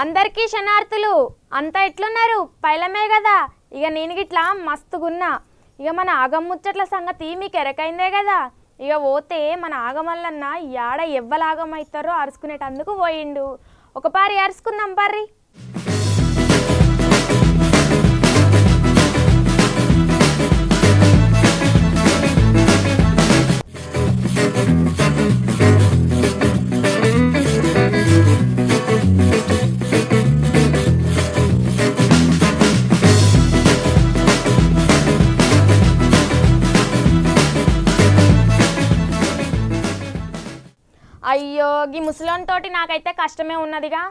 అందరికీ శనార్థులు అంతా ఎట్లున్నారు పైలమే కదా ఇక నేను గిట్లా మస్తుగున్నా ఇక మన ఆగముచ్చట్ల సంగతి మీకు ఎరకైందే కదా ఇక పోతే మన ఆగమల్లన్న యాడ ఎవ్వలాగమైతారో అరుచుకునేటందుకు పోయిండు ఒక పారి అరుచుకుందాం పర్రి అయ్యో గీ ముసలోనితోటి నాకైతే కష్టమే ఉన్నదిగా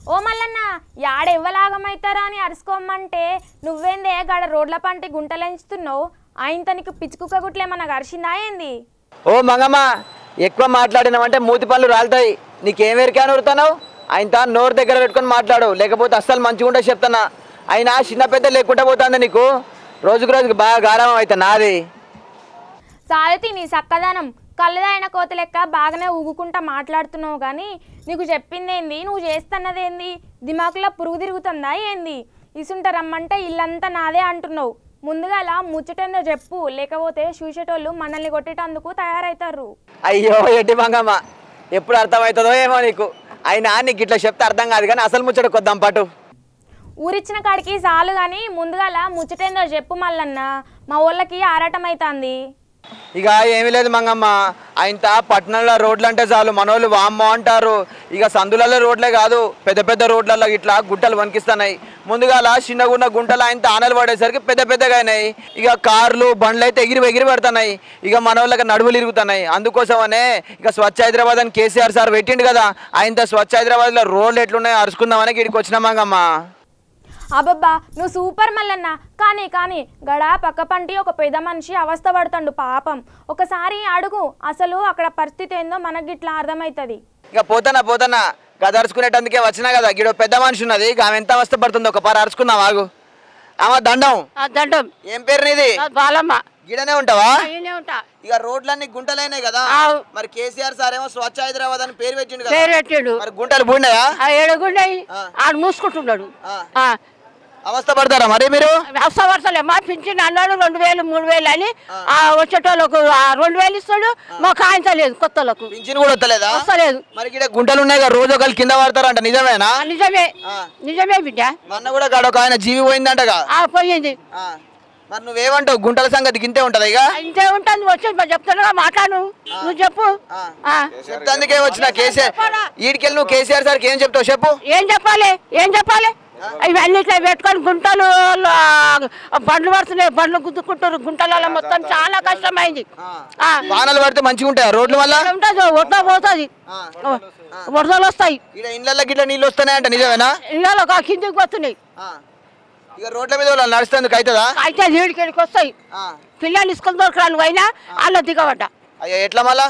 ఓ మల్లన్న యాడ ఎవ్వలాగమైతారా అని అరుచుకోమంటే నువ్వేందే గాడ రోడ్ల పంటి గుంటలెంచుతున్నావు ఆయనతో నీకు పిచ్చుకుక్క గుట్లేమన్నా గరిచిందా ఏంది ఓ మంగమ్మ ఎక్కువ మాట్లాడినావంటే మూతి పళ్ళు రాలుతాయి నీకేమేరికా నూరుతున్నావు ఆయనతో నోరు దగ్గర పెట్టుకొని మాట్లాడు లేకపోతే అస్సలు మంచిగా ఉంటే చెప్తానా అయినా చిన్న పెద్ద లేకుండా పోతుంది నీకు రోజుకు రోజుకి బాగా గారామం అవుతా నాది సారతి నీ సక్కదనం కళ్ళదాయన కోత లెక్క బాగానే ఊగుకుంటా మాట్లాడుతున్నావు కానీ నీకు చెప్పిందేంది నువ్వు చేస్తున్నదేంది దిమాకులో పురుగు తిరుగుతుందా ఏంది ఇసుంట రమ్మంటే ఇల్లంతా నాదే అంటున్నావు ముందుగా అలా ముచ్చటేందో చెప్పు లేకపోతే చూసేటోళ్ళు మనల్ని కొట్టేటందుకు తయారవుతారు అయ్యో ఎట్టి మంగమ్మ ఎప్పుడు అర్థమవుతుందో ఏమో నీకు అయినా నీకు ఇట్లా చెప్తే అర్థం కాదు కానీ అసలు ముచ్చట కొద్దాం పాటు ఊరిచ్చిన కాడికి చాలు కానీ ముందుగా అలా ముచ్చటేందో చెప్పు మల్లన్న మా ఊళ్ళకి ఆరాటం అవుతుంది ఇక ఏమీ లేదు మంగమ్మ ఆయన పట్టణంలో రోడ్లు అంటే చాలు మనోళ్ళు వామ్మో అంటారు ఇక సందులలో రోడ్లే కాదు పెద్ద పెద్ద రోడ్లలో ఇట్లా గుట్టలు వణికిస్తున్నాయి ముందుగా చిన్నగున్న గుంటలు ఆయన ఆనలు పడేసరికి పెద్ద పెద్దగా అయినాయి ఇక కార్లు బండ్లు అయితే ఎగిరి పడుతున్నాయి ఇక మనోళ్ళకి నడువులు ఇరుగుతున్నాయి అందుకోసమనే ఇక స్వచ్ఛ హైదరాబాద్ అని కేసీఆర్ సార్ పెట్టిండు కదా ఆయన స్వచ్ఛ హైదరాబాద్లో రోడ్లు ఎట్లున్నాయో అరుచుకుందామని ఇక్కడికి వచ్చినా మంగమ్మ అబ్బబ్బా నువ్వు సూపర్ మల్లన్న కానీ గడ పక్క పంటి ఒక పెద్ద మనిషి అవస్థ పడుతుండు పాపం ఒకసారి అడుగు అసలు అక్కడ పరిస్థితి ఏందో మనకి ఇట్లా అర్థమవుతుంది ఇక పోతానా గదరుచుకునేటందుకే వచ్చినా కదా గిడ పెద్ద మనిషి ఉన్నది ఆమె ఎంత అవస్థ పడుతుందో ఒక పార అరుచుకుందాం ఆగు ఆమె దండం ఏం పేరు నీది బాలమ్మ గిడనే ఉంటావా ఉంటా ఇక రోడ్లన్నీ గుంటలైనాయి కదా మరి కేసీఆర్ సార్ ఏమో స్వచ్ఛ హైదరాబాద్ అని పేరు పెట్టిండు కదా మరి గుంటలు బూడినాయా ఏడుగుండయి ఆడు మూసుకుంటున్నాడు అవస్థ పడతారా మరి మీరు అవసరలే మా పింఛన్ అన్నాడు 2000 3000 అని వచ్చేటోళ్ళకు 2000 ఇస్తాడు మాకు ఆయన లేదు కొత్తలకు పింఛన్ కూడా వస్తలేదా వస్తలేదు మరి ఇక్కడ గుంటలు ఉన్నాయి కదా రోజు ఒకళ్ళు కింద పడతారంట నిజమేనా నిజమే బిడ్డ మొన్న కూడా ఒక ఆయన జీవి పోయిందంటగా పోయింది మరి నువ్వేమంటావు గుంటల సంగతి గింతే ఉంటది ఇక ఇంతే ఉంటుంది వచ్చి చెప్తాను మాట్లాడు నువ్వు చెప్పు చెప్తాందుకే వచ్చిన కేసీఆర్ ఈడికెళ్ళి నువ్వు కేసీఆర్ సార్కి ఏం చెప్తావు చెప్పు ఏం చెప్పాలి ఇవన్నీ ఇట్లా పెట్టుకొని గుంటలు బండ్లు పడుతున్నాయి బండ్లు గుద్దుకుంటారు గుంటలలో మొత్తం చాలా కష్టమైంది వానలు పడితే మంచిగా ఉంటాయి రోడ్ల వల్ల ఉంటుంది వరద పోతుంది వరదలు వస్తాయి ఇళ్ళ గిట్ల నీళ్ళు వస్తున్నాయంట నిజమేనా ఇళ్ళలో కిందికి వస్తున్నాయి ఇక రోడ్ల మీద నడుస్తుంది అవుతుందా అయితే నీడికి వస్తాయి పిల్లలు ఇసుకొని దొరకరాలు అయినా అలా దిగబడ్డా అయ్యా ఎట్లా మళ్ళా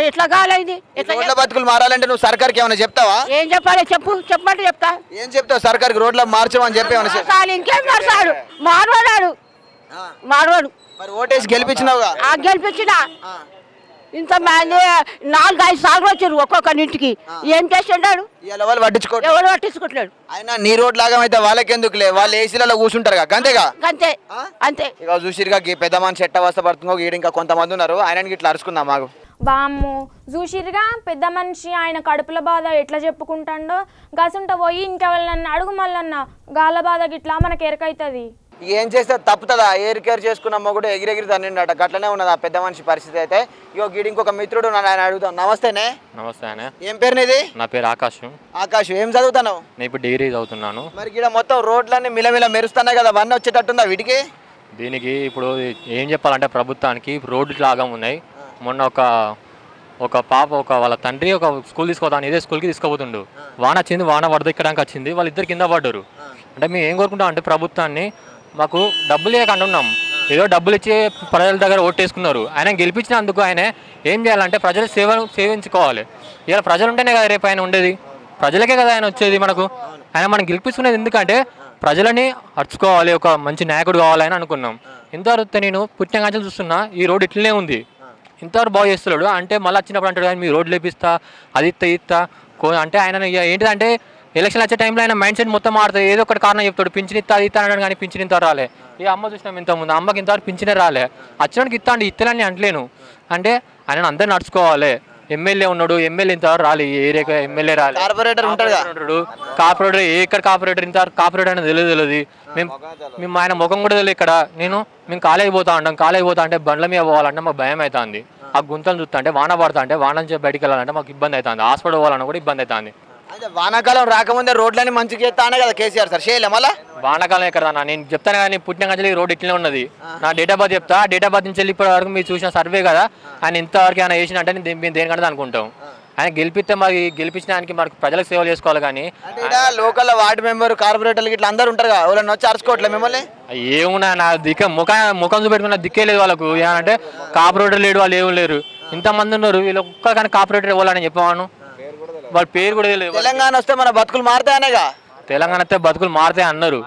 ఎట్లా కాలేదు రోడ్ల బతుకులు మారాలంటే నువ్వు సర్కార్కి ఏమైనా చెప్తావా ఏం చెప్పాలి చెప్పమంటే చెప్తా ఏం చెప్తావు సర్కార్కి రోడ్ల మార్చమని చెప్పి ఇంకేం మార్చాడు మారవాడు మరి ఓటేసి గెలిపించినావుగా గెలిపించిన ఇంతమంది 4-5 సార్లు వచ్చారు ఒక్కొక్కరింటికి ఏం చేసిండాడు ఎవరు పట్టించుకుంటున్నాడు ఆయన నీ రోడ్ లాగా అయితే వాళ్ళకెందుకులే వాళ్ళు ఏసీలలో కూర్చుంటారు అంతేగా అంతే ఇక చూసిరుగా పెద్ద మనిషి ఎట్ట అవస్థ పడుతుందో ఈడ ఇంకా కొంతమంది ఉన్నారు ఆయన ఇట్లా అరుచుకుందాం మాకు వామ్ము చూసిరుగా పెద్ద మనిషి ఆయన కడుపుల బాధ ఎట్లా చెప్పుకుంటాడో గసుంట పోయి ఇంకెవరినన్నా అడుగు మళ్ళన్న గాల బాధ గిట్లా మనకు ఎరకైతుంది ఏం చేస్తే తప్పుతుందా ఏరికేర్ చేసుకున్నామో కూడా ఎగిరెగిరి తన్నిండట గట్లనే ఉన్నది ఆ పెద్ద మనిషి పరిస్థితి అయితే ఇగో గీడి ఇంకొక మిత్రుడు ఆయన అడుగుతాం నమస్తేనే ఏం పేరు నీది నా పేరు ఆకాష్ ఏం చదువుతావు నేను ఇప్పుడు డిగ్రీ చదువుతున్నాను మరి ఇక్కడ మొత్తం రోడ్లన్నీ మిలమిల మెరుస్తున్నాయి కదా వన్ వచ్చేటట్టుందా వీటికి దీనికి ఇప్పుడు ఏం చెప్పాలంటే ప్రభుత్వానికి రోడ్లు లాగా ఉన్నాయి మొన్న ఒక పాప వాళ్ళ తండ్రి ఒక స్కూల్ తీసుకోతాను ఇదే స్కూల్కి తీసుకోబోతుండు వాన వచ్చింది వాన వరదెక్కడానికి వచ్చింది వాళ్ళిద్దరు కింద పడ్డారు అంటే మేము ఏం కోరుకుంటాం అంటే ప్రభుత్వాన్ని మాకు డబ్బులు ఇవ్వకుండా ఉన్నాం ఏదో డబ్బులు ఇచ్చి ప్రజల దగ్గర ఓటేసుకున్నారు ఆయన గెలిపించినందుకు ఆయన ఏం చేయాలంటే ప్రజలు సేవించుకోవాలి ఇలా ప్రజలు ఉంటేనే కదా రేపు ఆయన ఉండేది ప్రజలకే కదా ఆయన వచ్చేది మనకు. ఆయన మనం గెలిపించుకునేది ఎందుకంటే ప్రజలని అర్చుకోవాలి, ఒక మంచి నాయకుడు కావాలని అనుకున్నాం. ఇంతవరకు నేను పుట్టిన కాంచెలు చూస్తున్నా ఈ రోడ్ ఇట్లనే ఉంది, ఇంతవరకు బాగు చేస్తున్నాడు. అంటే మళ్ళీ వచ్చినప్పుడు అంటాడు కానీ మీ రోడ్లు వేపిస్తా అది ఇస్తా అంటే ఆయన ఏంటిదంటే ఎలక్షన్ వచ్చే టైంలో ఆయన మైండ్ సెట్ మొత్తం మారుతుంది. ఏదో ఒకటి కారణం చెప్తాడు, పింఛన్ ఇస్తా అది ఇస్తా అన్నాడు కానీ పింఛన్ ఇంత రాలే. ఈ అమ్మ చూసినాం ఇంతకుముందు, అమ్మకి ఇంతవరకు పింఛనే రాలే. వచ్చినానికి ఇస్తా అండి ఇస్తానని అంటలేను. అంటే ఆయన అందరు నడుచుకోవాలి. ఎమ్మెల్యే ఉన్నాడు, ఎమ్మెల్యే ఇంతవరకు రాలే, ఏ ఏరియా ఎమ్మెల్యే రాలే. కార్పొరేటర్ ఉంటాడు, కార్పొరేటర్ ఎక్కడ కార్పొరేటర్ ఇంతవరకు కార్పొరేటర్ అనేది తెలియదు. మేము ఆయన ముఖం కూడా తెలియదు. ఇక్కడ మేము కాలేజ్ పోతా ఉంటాం, కాలేజ్ పోతా అంటే బండ్ల మీద పోవాలంటే మాకు భయం అవుతుంది. ఆ గుంతలు చూస్తా అంటే వాన పడతా అంటే వాన నుంచి బయటికి వెళ్ళాలంటే మాకు ఇబ్బంది అవుతుంది. హాస్పిటల్ పోవాలన్నా కూడా ఇబ్బంది అవుతుంది. అంటే వానాకాలం రాకముందే రోడ్లని మంచిగా చేస్తానే కదా కేసీఆర్ సార్, చేయలే మళ్ళీ వానాకాలం ఎక్కడ నేను చెప్తాను కానీ పుట్టిన కంచెలు రోడ్ ఇట్లనే ఉన్నది. నా డేట్ ఆఫ్ బర్త్ చెప్తా, డేట్ ఆఫ్ బర్త్ నుంచి ఇప్పటి వరకు మీరు చూసిన సర్వే కదా, ఆయన ఇంతవరకు ఆయన వేసినట్టే మేము దేనికంటే అనుకుంటాం. ఆయన గెలిపిస్తే మరి గెలిపించడానికి మనకు ప్రజలకు సేవలు చేసుకోవాలి. కానీ లోకల్ వార్డు మెంబర్ కార్పొరేటర్లు ఇట్లా అందరు ఉంటారు కదా, వాళ్ళని వచ్చి అరుచుకోవట్లే మిమ్మల్ని? ఏమున్నా నా ముఖం చూపెట్టుకున్న దిక్కే లేదు వాళ్ళకు. ఏమంటే కార్పొరేటర్ లేడు, వాళ్ళు ఏం లేరు, ఇంతమంది ఉన్నారు, వీళ్ళు ఒక్క కానీ కార్పొరేటర్ ఇవ్వాలని చెప్పాను. వాళ్ళ పేరు కూడా తెలియదు. తెలంగాణ వస్తే మన బతుకులు మారుతాయనేగా, తెలంగాణ వస్తే బతుకులు మారుతాయి అన్నారు.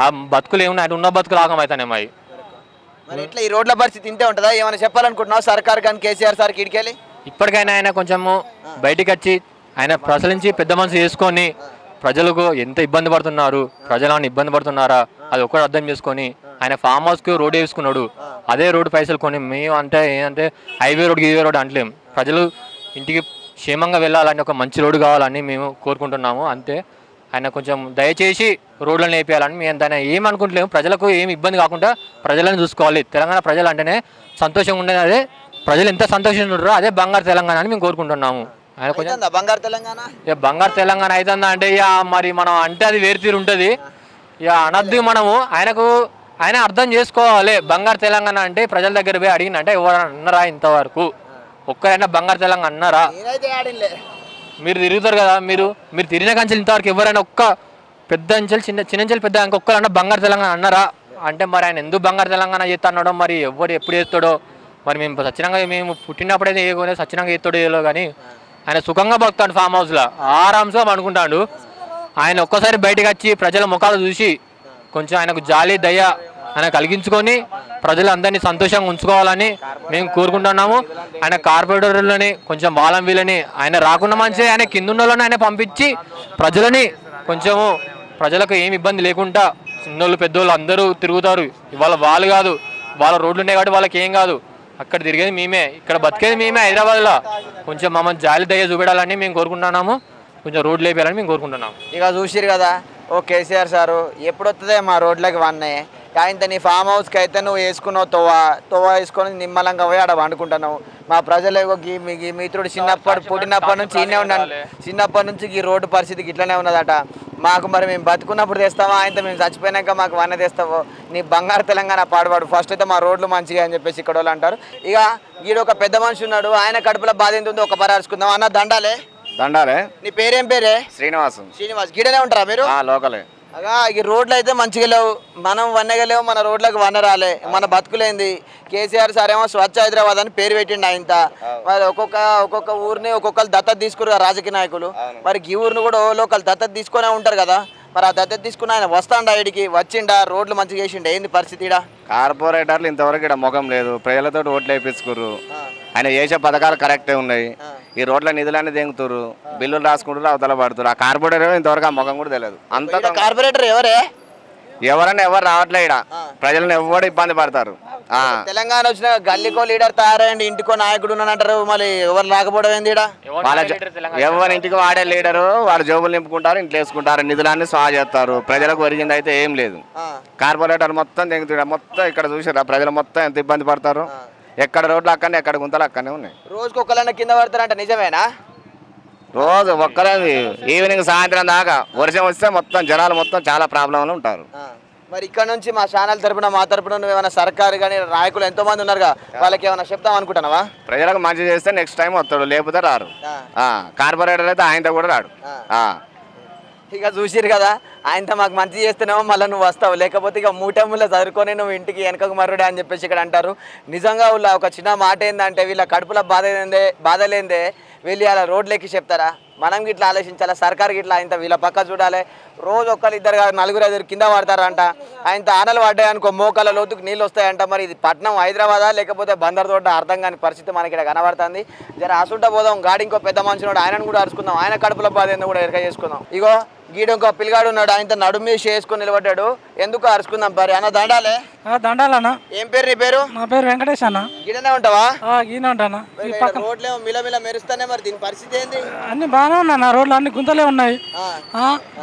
ఆ బతుకులు ఏమున్నాయి అంటే ఉన్న బతుకులు ఆగమవుతాయి. మరి ఇట్లా ఈ రోడ్ల పరిస్థితి ఇంతే ఉంటుందా? ఏమైనా చెప్పాలనుకుంటున్నావు సర్కార్ కానీ కేసీఆర్ సార్కి ఇడికెళ్ళి? ఇప్పటికైనా ఆయన కొంచెము బయటికి వచ్చి ఆయన ప్రజలించి పెద్ద మనసు చేసుకొని ప్రజలకు ఎంత ఇబ్బంది పడుతున్నారు, ప్రజలను ఇబ్బంది పడుతున్నారా అది ఒక్కటి అర్థం చేసుకొని ఆయన ఫామ్ హౌస్కి రోడ్ వేసుకున్నాడు. అదే రోడ్డు పైసలు కొని మేము అంటే ఏంటంటే హైవే రోడ్కి ఇవే రోడ్ అంటలేం. ప్రజలు ఇంటికి క్షేమంగా వెళ్ళాలని ఒక మంచి రోడ్డు కావాలని మేము కోరుకుంటున్నాము. అంతే. ఆయన కొంచెం దయచేసి రోడ్లను వేపేయాలని మేము దాన్ని ఏమనుకుంటలేము. ప్రజలకు ఏమి ఇబ్బంది కాకుండా ప్రజలను చూసుకోవాలి. తెలంగాణ ప్రజలు అంటేనే సంతోషంగా ఉండేది. అదే ప్రజలు ఎంత సంతోషంగా ఉంటారో అదే బంగారు తెలంగాణ అని మేము కోరుకుంటున్నాము. ఆయన కొంచెం బంగారు తెలంగాణ బంగారు తెలంగాణ అవుతుందా అంటే ఇక మరి మనం అంటే అది వేరు తీరు ఉంటుంది. ఇక అనద్దు మనము. ఆయన అర్థం చేసుకోవాలి. బంగారు తెలంగాణ అంటే ప్రజల దగ్గర పోయి అడిగినంటే ఎవరైనా అన్నారా ఇంతవరకు? ఒక్కరైనా బంగారు తెలంగాణ అన్నారా? మీరు తిరుగుతారు కదా, మీరు తిరిగిన కంచెలు ఇంతవరకు ఎవరైనా ఒక్క పెద్ద అంచెలు చిన్నంచెలు పెద్ద ఇంకొక్కరైనా బంగారు తెలంగాణ అన్నారా? అంటే మరి ఆయన ఎందుకు బంగారు తెలంగాణ చేస్తా అన్నాడో, మరి ఎవరు ఎప్పుడు చేస్తాడో, మరి మేము పుట్టినప్పుడైతే ఏ సచ్చినంగా చేస్తాడో ఏదో. కానీ ఆయన సుఖంగా బతుకుతాడు ఫామ్ హౌస్లో, ఆరాంసగా అనుకుంటాడు. ఆయన ఒక్కసారి బయటకు వచ్చి ప్రజల ముఖాలు చూసి కొంచెం ఆయనకు జాలి దయ ఆయన కలిగించుకొని ప్రజలందరినీ సంతోషంగా ఉంచుకోవాలని మేము కోరుకుంటున్నాము. ఆయన కార్పొరేటర్లని కొంచెం బాలం వీళ్ళని ఆయన రాకుండా మంచి ఆయన కింద ఉన్న వాళ్ళని ఆయన పంపించి ప్రజలని కొంచెము ప్రజలకు ఏమి ఇబ్బంది లేకుండా చిన్నోళ్ళు పెద్దోళ్ళు అందరూ తిరుగుతారు. ఇవాళ వాళ్ళు కాదు, వాళ్ళ రోడ్లు ఉన్నాయి కాబట్టి వాళ్ళకి ఏం కాదు. అక్కడ తిరిగేది మేమే, ఇక్కడ బతికేది మేమే హైదరాబాద్లో. కొంచెం మమ్మల్ని జాలి దయ చూపెడాలని మేము కోరుకుంటున్నాము. కొంచెం రోడ్లు వేయాలని మేము కోరుకుంటున్నాము. ఇక చూసిరు కదా ఓ కేసీఆర్ సారు, ఎప్పుడు వస్తుందే మా రోడ్లకి వన్నాయి ఆయన నీ ఫామ్ హౌస్కి అయితే నువ్వు వేసుకున్నావు తోవ వేసుకొని నిమ్మలంగా పోయి ఆడ వండుకుంటున్నావు. మా ప్రజలు మీ మిత్రుడు పుట్టినప్పటి నుంచి ఈయనే ఉన్నాను, చిన్నప్పటి నుంచి ఈ రోడ్డు పరిస్థితికి ఇట్లనే ఉన్నదట. మాకు మరి మేము బతుకున్నప్పుడు తెస్తావా, ఆయనతో మేము చచ్చిపోయినాక మాకు వన్న తెస్తావో, నీ బంగారు తెలంగాణ పాడుపాడు, ఫస్ట్ అయితే మా రోడ్లు మంచిగా అని చెప్పేసి ఇక్కడ వాళ్ళు అంటారు. ఇక ఈడ ఒక పెద్ద మనిషి ఉన్నాడు, ఆయన కడుపులో బాధ ఎంత ఉందో ఒక పరార్చుకుందాం. అన్న దండాలే. నీ పేరేం పేరే? శ్రీనివాస్. గిడనే ఉంటారా మీరు? లోకలే. అగా ఈ రోడ్లు అయితే మంచిగా లేవు, మనం వన్నగలేవు, మన రోడ్లకు వన్న రాలే, మన బతుకులేంది. కేసీఆర్ సార్ ఏమో స్వచ్ఛ హైదరాబాద్ అని పేరు పెట్టిండు ఆయన. మరి ఒక్కొక్క ఊరిని ఒక్కొక్కరు దత్తత తీసుకున్నారు రాజకీయ నాయకులు. మరి ఈ ఊరిని కూడా లోకల్ దత్తత తీసుకునే ఉంటారు కదా, మరి ఆ దత్తత తీసుకున్న ఆయన వస్తాండా ఇడికి వచ్చిండా, రోడ్లు మంచిగా చేసిండా, ఏంది పరిస్థితి? ఇడా కార్పొరేటర్లు ఇంతవరకు ఇక్కడ ముఖం లేదు, ప్రజలతో ఓట్లు వేయించుకుర్రు. ఆయన చేసే పథకాలు కరెక్టే ఉన్నాయి. ఈ రోడ్ల నిధులన్నీ దెంగుతారు, బిల్లులు రాసుకుంటారు, అవతల పడుతారు. ఆ కార్పొరేటర్ ఇంతవరకు ఆ ముఖం కూడా తెలియదు. అంత కార్పొరేటర్ ఎవరే? ఎవరైనా ఎవరు రావట్లే ఇక్కడ, ప్రజలను ఎవరు ఇబ్బంది పడతారు. తెలంగాణ వచ్చిన గల్లీకో లీడర్ తయారైండి, ఇంటికో నాయకుడు ఉన్నానంటారు, మళ్ళీ ఎవరు రాకపోవడం ఏంది? ఎవరి ఇంటికి వాడే లీడరు వాళ్ళు జోబులు నింపుకుంటారు, ఇంట్లో వేసుకుంటారు, నిధులన్నీ సహా చేస్తారు. ప్రజలకు ఒరిగింది అయితే ఏం లేదు. కార్పొరేటర్ మొత్తం దెంగుతాడు. మొత్తం ఇక్కడ చూసారా ప్రజలు మొత్తం ఎంత ఇబ్బంది పడతారు. ఎక్కడ రోడ్లు అక్కడనే, ఎక్కడ గుంతలు అక్కడనే ఉన్నాయి. రోజుకి ఒక్కలన్నా కింద పడతారంట, నిజమేనా? రోజు ఒక్కరే ఈవినింగ్ సాయంత్రం దాకా వర్షం వస్తే మొత్తం జనాలు మొత్తం చాలా ప్రాబ్లంలు ఉంటారు. మరి ఇక్కడ నుంచి మా ఛానల్ తరపున మా తరపున ఏమైనా సర్కారు కానీ నాయకులు ఎంతో మంది ఉన్నారుగా, వాళ్ళకి ఏమైనా చెప్తాం అనుకుంటున్నావా? ప్రజలకు మంచి చేస్తే నెక్స్ట్ టైం వస్తాడు, లేకపోతే రారు. కార్పొరేటర్ అయితే ఆయనతో కూడా రాడు. ఇక చూసిరు కదా, ఆయనతో మాకు మంచి చేస్తేనేమో మళ్ళీ నువ్వు వస్తావు, లేకపోతే ఇక మూటముల్లో చదువుకొని నువ్వు ఇంటికి వెనకకు మర్రుడే అని చెప్పేసి ఇక్కడ అంటారు. నిజంగా వీళ్ళ ఒక చిన్న మాట ఏంటంటే, వీళ్ళ కడుపులో బాధ లేదే వీళ్ళు అలా రోడ్లు ఎక్కి చెప్తారా? మనం గిట్లా ఆలోచించాలి, సర్కార్ గిట్లా ఇంత వీళ్ళ పక్క చూడాలి. రోజు ఒక్కరు ఇద్దరు కాదు 4-5 కింద పడతారంట. ఆయన ఆనలు పడ్డాయనుకో మోకాల లోతుకు నీళ్ళు వస్తాయంట. మరి ఇది పట్నం హైదరాబాదా లేకపోతే బందర్ తోట అర్థం కాని పరిస్థితి మనకి ఇక్కడ కనబడుతుంది. జర ఆసుంట పోదాం, గాడి ఇంకో పెద్ద మనిషి ఆయనను కూడా అరుచుకుందాం, ఆయన కడుపులో బాధ ఎందుకు కూడా ఎరక చేసుకుందాం. ఇగో గీడు ఇంకో పిల్లగాడు ఉన్నాడు, ఆయనతో నడుము మీద చేసుకుని నిలబడ్డాడు. ఎందుకు అరుచుకుందాం పరి అన్న. దండాలే దండాలన్నా. ఏం పేరు నీ పేరు? నా పేరు వెంకటేష్ అన్న. గిడనే ఉంటావా? గీనే ఉంటానా. రోడ్లేమో మిలమిల మెరుస్తానే, మరి దీని పరిస్థితి ఏంది? అన్ని బాగానే ఉన్నా, రోడ్లు అన్ని గుంతలే ఉన్నాయి.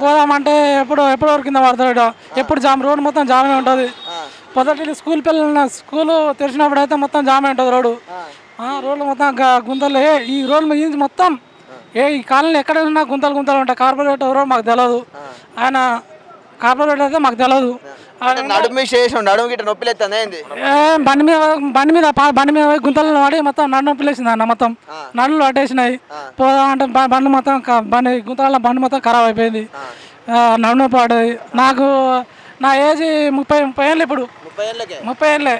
పోదామంటే ఎప్పుడు కింద పడతాడు, ఎప్పుడు జామ్, రోడ్డు మొత్తం జామే ఉంటుంది. పొద్దుటి స్కూల్ పిల్లలు స్కూల్ తెరిచినప్పుడు అయితే మొత్తం జామే ఉంటుంది రోడ్డు. రోడ్లు మొత్తం గుంతలే. ఈ రోడ్లు మీద మొత్తం ఈ కాలనీ ఎక్కడ ఉన్నా గుంతలు ఉంటాయి. కార్పొరేటర్ ఎవరో మాకు తెలియదు, ఆయన కార్పొరేటర్ అయితే మాకు తెలియదు. నడుము గిట్ట నొప్పి లేస్తుంది. బండి మీద గుంతలు పడి మొత్తం నడు నొప్పి లేచింది అన్న. మొత్తం నడులు పట్టేసినాయి. పోదామంటే బండి మొత్తం గుంతల బండి మొత్తం ఖరాబ్ అయిపోయింది. నడు నొప్పి పడ్డది. నాకు నా ఏజ్ 30 ఏళ్ళు. ఇప్పుడు 30 ఏళ్ళే.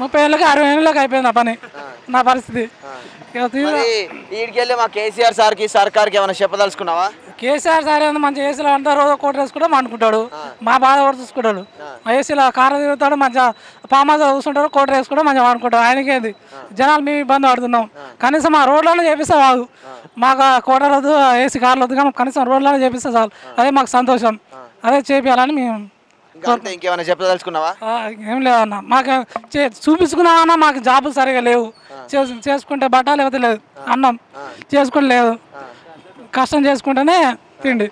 30 ఏళ్ళకి 60 ఏళ్ళకి అయిపోయింది ఆ పని. నా పరిస్థితి ఈడికెళ్ళి మా కేసీఆర్ సార్కి సర్కార్కి ఏమైనా చెప్పదలుచుకున్నావా? కేసీఆర్ సార్ ఏమన్నా మంచి ఏసీలో అంతా రోజు కోట వేసుకుంటాం అనుకుంటాడు. మా బాధ కూడా చూసుకుంటాడు. ఏసీలో కారు తిరుగుతాడు, మంచిగా పామాజా చూసుకుంటారు, కోట వేసుకుంటాం మంచిగా అనుకుంటాడు. ఆయనకేది జనాలు మేము ఇబ్బంది పడుతున్నాం. కనీసం ఆ రోడ్లలో చేపిస్తే కాదు, మాకు కోటలు వద్దు, ఏసీ కార్లు వద్దు, కానీ కనీసం రోడ్లలో చేపిస్తే చాలు. అదే మాకు సంతోషం. అదే చేపియాలని మేము. ఇంకేమైనా చెప్పదలుచుకున్నావా? ఏం లేదన్న, మాకు చూపించుకున్నామన్నా మాకు జాబులు సరిగా లేవు. చేసుకుంటే బట్ట లేకపోతే లేదు, అన్నం చేసుకుంటే లేదు, కష్టం చేసుకుంటేనే తిండి.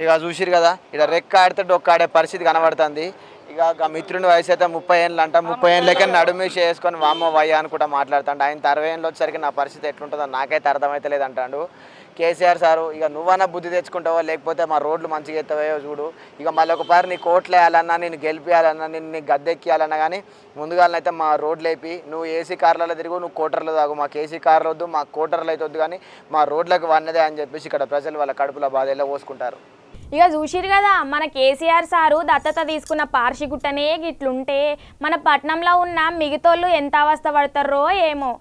ఇక చూసిరు కదా, ఇక్కడ రెక్క ఆడితే డొక్క ఆడే పరిస్థితి కనబడుతుంది. ఇక మిత్రుని వయసు అయితే 30 ఏళ్ళు అంట. 30 ఏళ్ళకే నడుము చేసుకొని వామ్మ వయ్య అని కూడా మాట్లాడుతాడు. ఆయన 60 ఏళ్ళు వచ్చేసరికి నా పరిస్థితి ఎట్లుంటుందో నాకైతే అర్థమైతే లేదంటాడు కేసీఆర్ సారు. ఇక నువ్వన్నా బుద్ధి తెచ్చుకుంటావో లేకపోతే మా రోడ్లు మంచిగా ఎత్తవో చూడు. ఇక మళ్ళీ ఒకసారి నీ కోట్లు వేయాలన్నా, నేను గెలిపియాలన్నా, నేను గద్దెక్కియాలన్నా కానీ ముందుగానైతే మా రోడ్లు వేపి, నువ్వు ఏసీ కార్లలో తిరుగు, నువ్వు కోటర్లు తాగు, మాకు ఏసీ కార్లు వద్దు, మాకు కోటర్లు అయితే వద్దు, కానీ మా రోడ్లకు వన్నదే అని చెప్పేసి ఇక్కడ ప్రజలు వాళ్ళ కడుపుల బాధ ఎలా పోసుకుంటారు. ఇక చూసిరు కదా, మన కేసీఆర్ సారు దత్తత తీసుకున్న పార్షిగుట్టనే గిట్లుంటే మన పట్నంలో ఉన్న మిగతోళ్ళు ఎంత అవస్థ పడతారో ఏమో.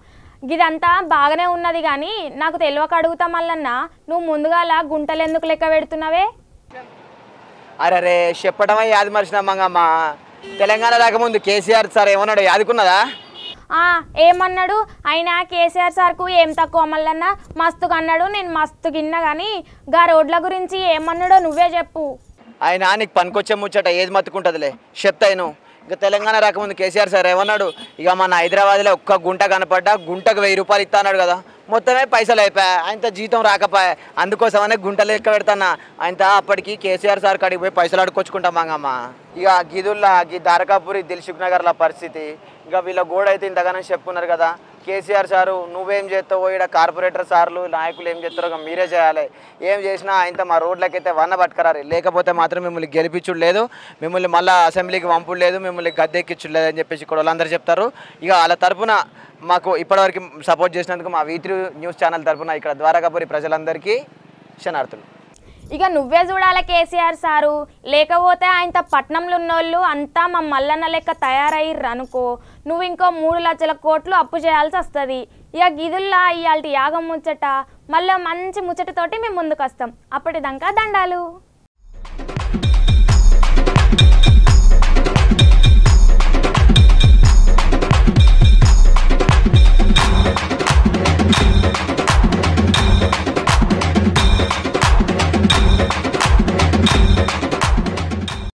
ఇదంతా బాగానే ఉన్నది కానీ నాకు తెలియక అడుగుతా మల్లన్నా, నువ్వు ముందుగాల గుంటలు ఎందుకు లెక్క పెడుతున్నావే? అరే చెప్పడమే యాది మర్చినామంగమ్మ. తెలంగాణ రాకముందు కేసీఆర్ సార్ ఏమన్నాడు యాదుకున్నదా? ఏమన్నాడు? అయినా కేసీఆర్ సార్కు ఏం తక్కువ మల్లన్న, మస్తుగా అన్నాడు. నేను మస్తు గిన్నా కానీ గా రోడ్ల గురించి ఏమన్నాడో నువ్వే చెప్పు. ఆయన నీకు పనికొచ్చే ముచ్చట ఏది మత్తుకుంటుందిలే చెప్తాను. ఇక తెలంగాణ రాకముందు కేసీఆర్ సార్ ఏమన్నాడు, ఇక మన హైదరాబాద్లో ఒక్క గుంట కనపడ్డా గుంటకు 1000 రూపాయలు ఇస్తా అన్నాడు కదా. మొత్తమే పైసలు అయిపోయాయి, ఆయనతో జీతం రాకపోయా. అందుకోసమనే గుంటలు ఎక్క పెడతానా. ఆయనతో అప్పటికి కేసీఆర్ సార్ కాడికి పోయి పైసలు అడుక్కొచ్చుకుంటాం మంగమ్మ. ఇక గిదుల్లా దారకాపురి దిల్సుఖ్ నగర్ల పరిస్థితి. ఇక వీళ్ళ గోడ అయితే ఇంతగానో చెప్పుకున్నారు కదా. కేసీఆర్ సారు నువ్వేం చేస్తావో, ఇక్కడ కార్పొరేటర్ సార్లు నాయకులు ఏం చేస్తారో ఇక మీరే చేయాలి. ఏం చేసినా ఆయనతో మా రోడ్లకైతే వన్న పట్టుకరారు, లేకపోతే మాత్రం మిమ్మల్ని గెలిపించుడు లేదు, మిమ్మల్ని మళ్ళీ అసెంబ్లీకి పంపుడు లేదు, మిమ్మల్ని గద్దెక్కించుడు లేదు అని చెప్పేసి ఇక్కడ వాళ్ళందరూ చెప్తారు. ఇక వాళ్ళ తరఫున మాకు ఇప్పటివరకు సపోర్ట్ చేసినందుకు మా V3 న్యూస్ ఛానల్ తరఫున ఇక్కడ ద్వారకాపురి ప్రజలందరికీ శనార్థులు. ఇక నువ్వే చూడాలి కేసీఆర్ సారు, లేకపోతే ఆయనతో పట్నంలో ఉన్నోళ్ళు అంతా మా మల్లన్న లెక్క తయారయ్యిర్రు అనుకో, నువ్వు ఇంకో 3 లక్షల కోట్లు అప్పు చేయాల్సి వస్తుంది. ఇక గిదుల్లా ఇవాళ యాగం ముచ్చట, మళ్ళీ మంచి ముచ్చటతోటి మేము ముందుకు వస్తాం. అప్పటిదాకా దండాలు.